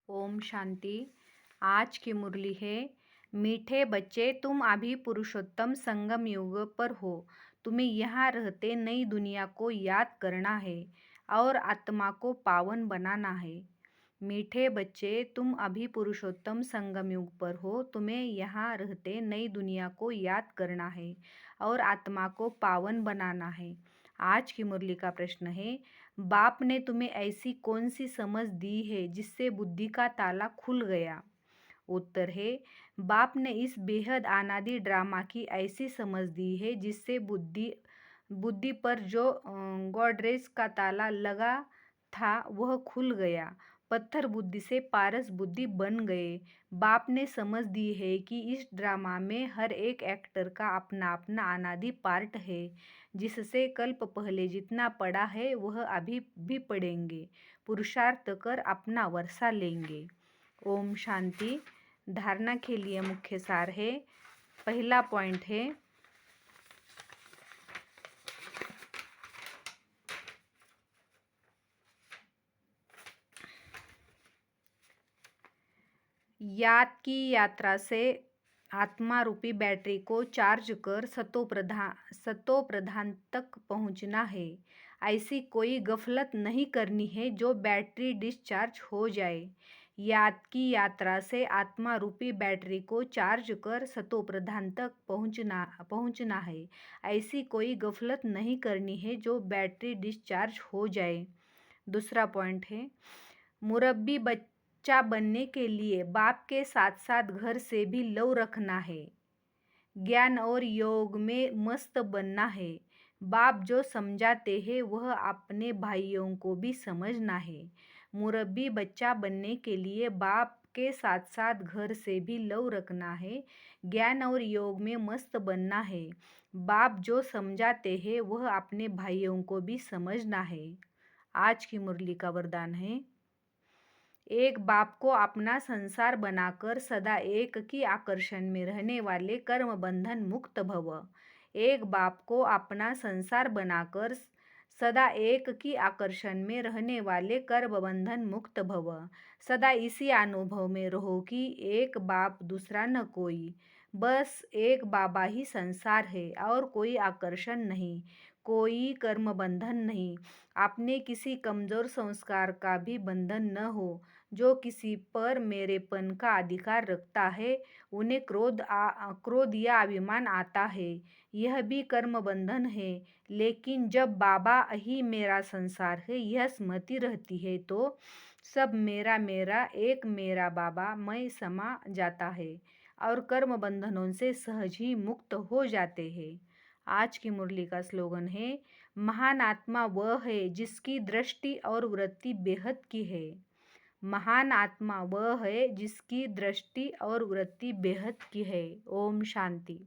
ओम शांति। आज की मुरली है, मीठे बच्चे तुम अभी पुरुषोत्तम संगम युग पर हो। तुम्हें यहाँ रहते नई दुनिया को याद करना है और आत्मा को पावन बनाना है। मीठे बच्चे तुम अभी पुरुषोत्तम संगम युग पर हो। तुम्हें यहाँ रहते नई दुनिया को याद करना है और आत्मा को पावन बनाना है। आज की मुरली का प्रश्न है, बाप ने तुम्हें ऐसी कौन सी समझ दी है जिससे बुद्धि का ताला खुल गया? उत्तर है, बाप ने इस बेहद अनादि ड्रामा की ऐसी समझ दी है जिससे बुद्धि बुद्धि पर जो गॉडरेज का ताला लगा था वह खुल गया। पत्थर बुद्धि से पारस बुद्धि बन गए। बाप ने समझ दी है कि इस ड्रामा में हर एक एक्टर का अपना अपना अनादि पार्ट है, जिससे कल्प पहले जितना पड़ा है वह अभी भी पढ़ेंगे, पुरुषार्थ कर अपना वर्षा लेंगे। ओम शांति। धारणा के लिए मुख्य सार है। पहला पॉइंट है, याद की यात्रा से आत्मा रूपी बैटरी को चार्ज कर सतो प्रधान तक पहुंचना है। ऐसी कोई गफलत नहीं करनी है जो बैटरी डिस्चार्ज हो जाए। याद की यात्रा से आत्मा रूपी बैटरी को चार्ज कर सतो प्रधान तक पहुंचना है। ऐसी कोई गफलत नहीं करनी है जो बैटरी डिस्चार्ज हो जाए। दूसरा पॉइंट है, मुरब्बी बच्चा बनने के लिए बाप के साथ साथ घर से भी लव रखना है। ज्ञान और योग में मस्त बनना है। बाप जो समझाते हैं वह अपने भाइयों को भी समझना है। मुरब्बी बच्चा बनने के लिए बाप के साथ साथ घर से भी लव रखना है। ज्ञान और योग में मस्त बनना है। बाप जो समझाते हैं वह अपने भाइयों को भी समझना है। आज की मुरली का वरदान है, एक बाप को अपना संसार बनाकर सदा एक की आकर्षण में रहने वाले कर्म बंधन मुक्त भव। एक बाप को अपना संसार बनाकर सदा एक की आकर्षण में रहने वाले कर्म बंधन मुक्त भव। सदा इसी अनुभव में रहो कि एक बाप दूसरा न कोई, बस एक बाबा ही संसार है और कोई आकर्षण नहीं, कोई कर्म बंधन नहीं। अपने किसी कमजोर संस्कार का भी बंधन न हो। जो किसी पर मेरेपन का अधिकार रखता है उन्हें क्रोध या अभिमान आता है, यह भी कर्म बंधन है। लेकिन जब बाबा ही मेरा संसार है यह स्मृति रहती है तो सब मेरा मेरा एक मेरा बाबा मैं समा जाता है और कर्म बंधनों से सहज ही मुक्त हो जाते हैं। आज की मुरली का स्लोगन है, महान आत्मा वह है जिसकी दृष्टि और वृत्ति बेहद की है। महान आत्मा वह है जिसकी दृष्टि और वृत्ति बेहद की है। ओम शांति।